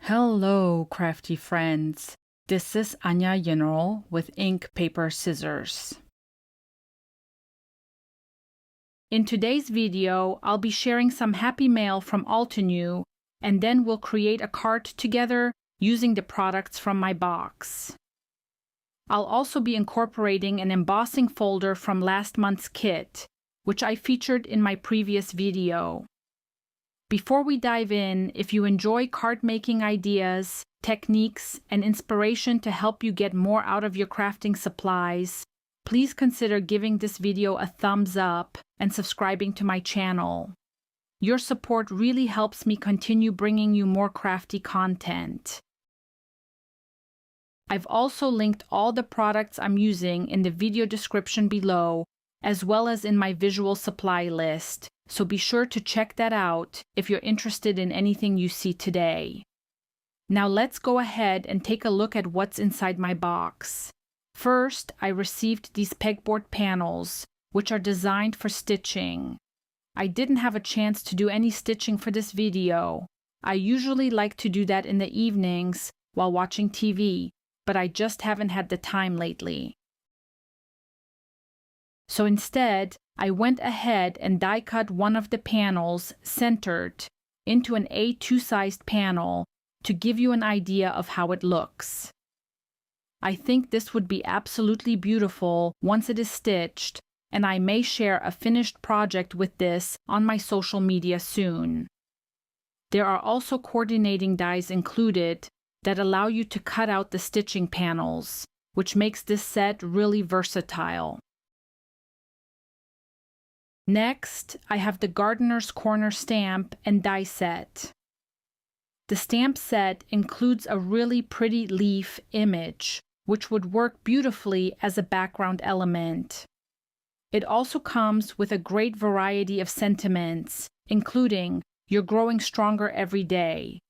Hello, crafty friends. This is Anya General with Ink, Paper, Scissors. In today's video, I'll be sharing some happy mail from Altenew, and then we'll create a card together using the products from my box. I'll also be incorporating an embossing folder from last month's kit, which I featured in my previous video. Before we dive in, if you enjoy card making ideas, techniques, and inspiration to help you get more out of your crafting supplies, please consider giving this video a thumbs up and subscribing to my channel. Your support really helps me continue bringing you more crafty content. I've also linked all the products I'm using in the video description below, as well as in my visual supply list, so be sure to check that out if you're interested in anything you see today. Now let's go ahead and take a look at what's inside my box. First, I received these pegboard panels, which are designed for stitching. I didn't have a chance to do any stitching for this video. I usually like to do that in the evenings while watching TV, but I just haven't had the time lately. So instead, I went ahead and die cut one of the panels centered into an A2 sized panel to give you an idea of how it looks. I think this would be absolutely beautiful once it is stitched, and I may share a finished project with this on my social media soon. There are also coordinating dies included that allow you to cut out the stitching panels, which makes this set really versatile. Next, I have the Gardener's Corner stamp and die set. The stamp set includes a really pretty leaf image, which would work beautifully as a background element. It also comes with a great variety of sentiments, including "You're growing stronger every day,"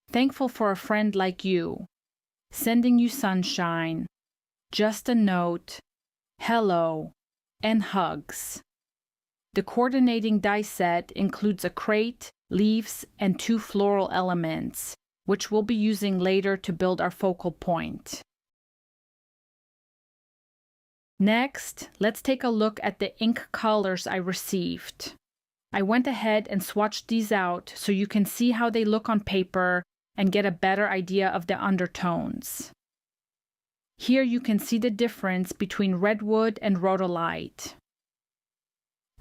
"Thankful for a friend like you," "Sending you sunshine," "Just a note," "Hello," and "Hugs." The coordinating die set includes a crate, leaves, and 2 floral elements, which we'll be using later to build our focal point. Next, let's take a look at the ink colors I received. I went ahead and swatched these out so you can see how they look on paper and get a better idea of the undertones. Here you can see the difference between Redwood and Rhodolite.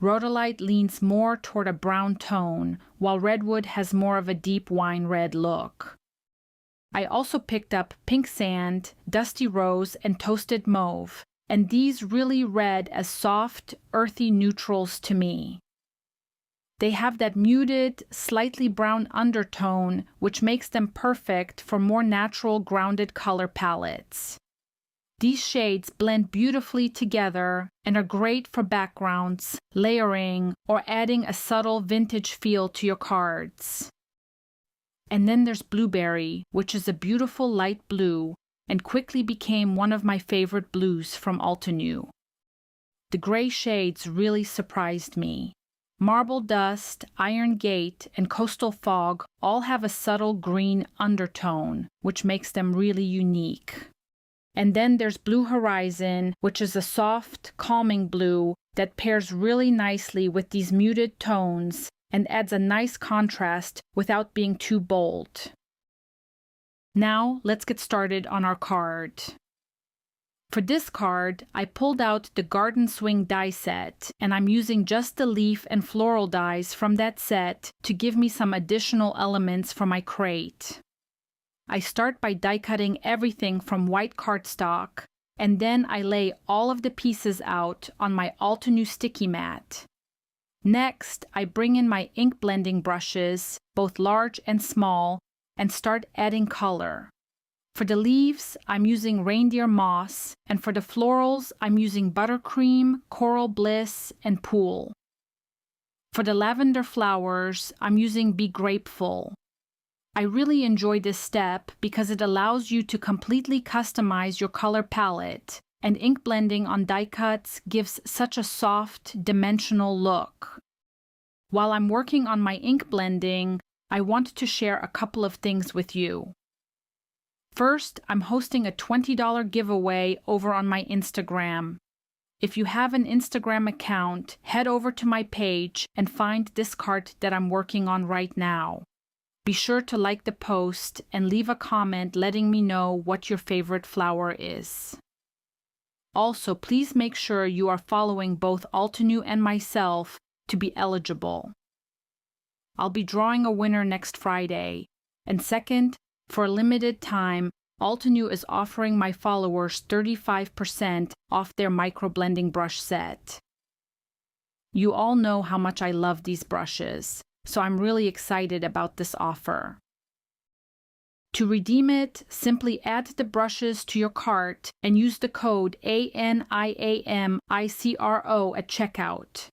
Rhodolite leans more toward a brown tone, while Redwood has more of a deep wine red look. I also picked up Pink Sand, Dusty Rose, and Toasted Mauve, and these really read as soft, earthy neutrals to me. They have that muted, slightly brown undertone, which makes them perfect for more natural, grounded color palettes. These shades blend beautifully together and are great for backgrounds, layering, or adding a subtle vintage feel to your cards. And then there's Blueberry, which is a beautiful light blue and quickly became one of my favorite blues from Altenew. The gray shades really surprised me. Marble Dust, Iron Gate, and Coastal Fog all have a subtle green undertone, which makes them really unique. And then there's Blue Horizon, which is a soft, calming blue that pairs really nicely with these muted tones and adds a nice contrast without being too bold. Now, let's get started on our card. For this card, I pulled out the Garden Swing die set, and I'm using just the leaf and floral dies from that set to give me some additional elements for my crate. I start by die cutting everything from white cardstock, and then I lay all of the pieces out on my Altenew sticky mat. Next, I bring in my ink blending brushes, both large and small, and start adding color. For the leaves, I'm using Reindeer Moss, and for the florals, I'm using Buttercream, Coral Bliss, and Pool. For the lavender flowers, I'm using Be Grapeful. I really enjoy this step because it allows you to completely customize your color palette, and ink blending on die cuts gives such a soft, dimensional look. While I'm working on my ink blending, I want to share a couple of things with you. First, I'm hosting a $20 giveaway over on my Instagram. If you have an Instagram account, head over to my page and find this card that I'm working on right now. Be sure to like the post and leave a comment letting me know what your favorite flower is. Also, please make sure you are following both Altenew and myself to be eligible. I'll be drawing a winner next Friday. And second, for a limited time, Altenew is offering my followers 35% off their microblending brush set. You all know how much I love these brushes, so I'm really excited about this offer. To redeem it, simply add the brushes to your cart and use the code ANIAMICRO at checkout.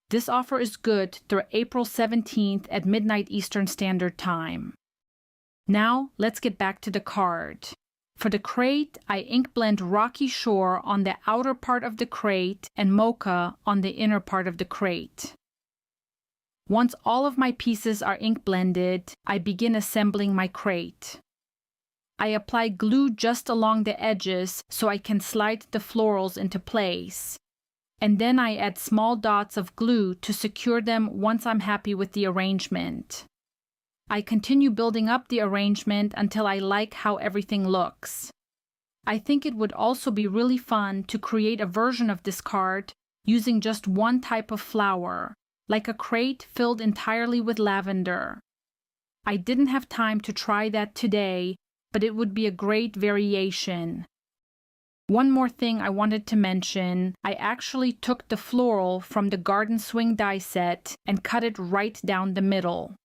This offer is good through April 17th at midnight Eastern Standard Time. Now, let's get back to the card. For the crate, I ink blend Rocky Shore on the outer part of the crate and Mocha on the inner part of the crate. Once all of my pieces are ink blended, I begin assembling my crate. I apply glue just along the edges so I can slide the florals into place. And then I add small dots of glue to secure them once I'm happy with the arrangement. I continue building up the arrangement until I like how everything looks. I think it would also be really fun to create a version of this card using just one type of flower, like a crate filled entirely with lavender. I didn't have time to try that today, but it would be a great variation. One more thing I wanted to mention, I actually took the floral from the Garden Swing die set and cut it right down the middle.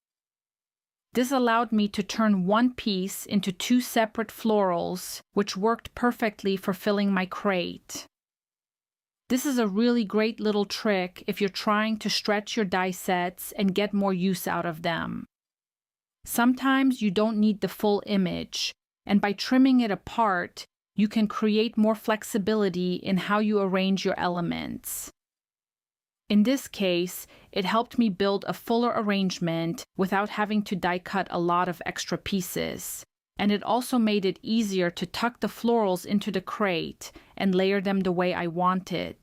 This allowed me to turn one piece into two separate florals, which worked perfectly for filling my crate. This is a really great little trick if you're trying to stretch your die sets and get more use out of them. Sometimes you don't need the full image, and by trimming it apart, you can create more flexibility in how you arrange your elements. In this case, it helped me build a fuller arrangement without having to die cut a lot of extra pieces. And it also made it easier to tuck the florals into the crate and layer them the way I wanted.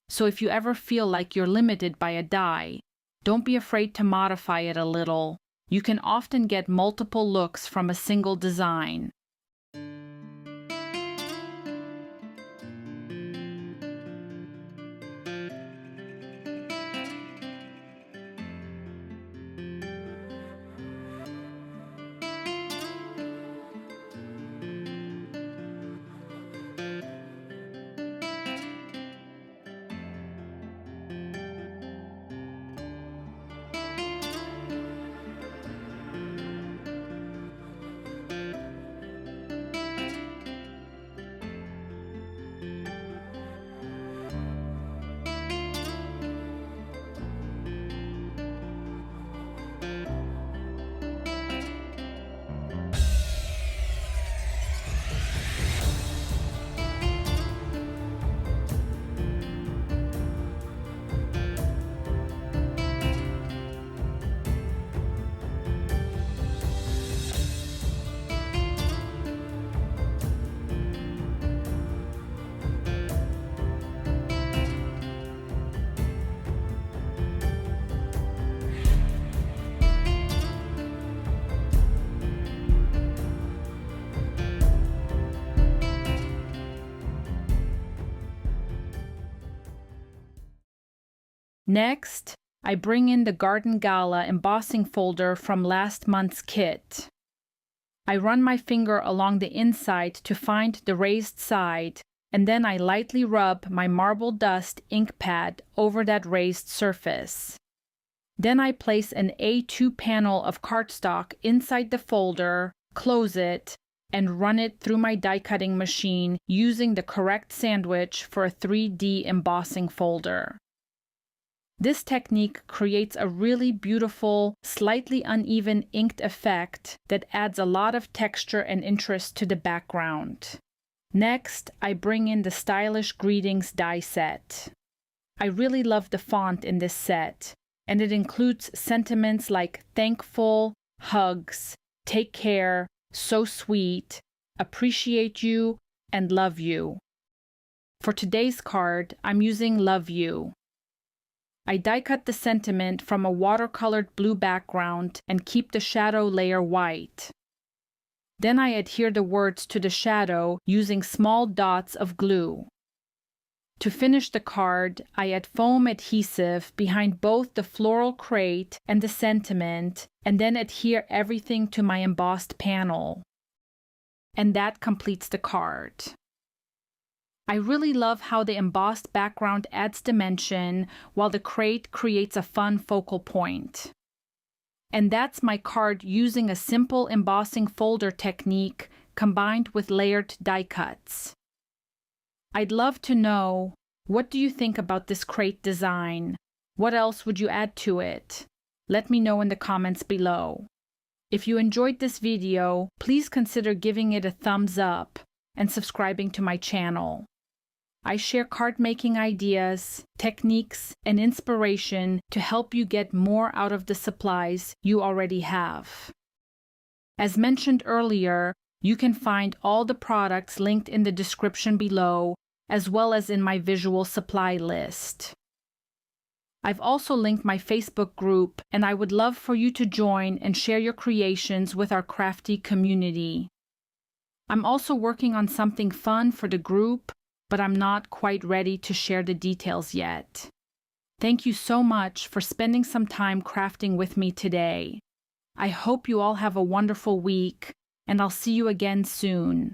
So if you ever feel like you're limited by a die, don't be afraid to modify it a little. You can often get multiple looks from a single design. Next, I bring in the Garden Gala embossing folder from last month's kit. I run my finger along the inside to find the raised side, and then I lightly rub my marble dust ink pad over that raised surface. Then I place an A2 panel of cardstock inside the folder, close it, and run it through my die cutting machine using the correct sandwich for a 3D embossing folder. This technique creates a really beautiful, slightly uneven inked effect that adds a lot of texture and interest to the background. Next, I bring in the Stylish Greetings die set. I really love the font in this set. and it includes sentiments like thankful, hugs, take care, so sweet, appreciate you, and love you. For today's card, I'm using Love You. I die cut the sentiment from a watercolored blue background and keep the shadow layer white. Then I adhere the words to the shadow using small dots of glue. To finish the card, I add foam adhesive behind both the floral crate and the sentiment, and then adhere everything to my embossed panel. And that completes the card. I really love how the embossed background adds dimension while the crate creates a fun focal point. And that's my card using a simple embossing folder technique combined with layered die cuts. I'd love to know, what do you think about this crate design? What else would you add to it? Let me know in the comments below. If you enjoyed this video, please consider giving it a thumbs up and subscribing to my channel. I share card making ideas, techniques, and inspiration to help you get more out of the supplies you already have. As mentioned earlier, you can find all the products linked in the description below, as well as in my visual supply list. I've also linked my Facebook group, and I would love for you to join and share your creations with our crafty community. I'm also working on something fun for the group, but I'm not quite ready to share the details yet. Thank you so much for spending some time crafting with me today. I hope you all have a wonderful week, and I'll see you again soon.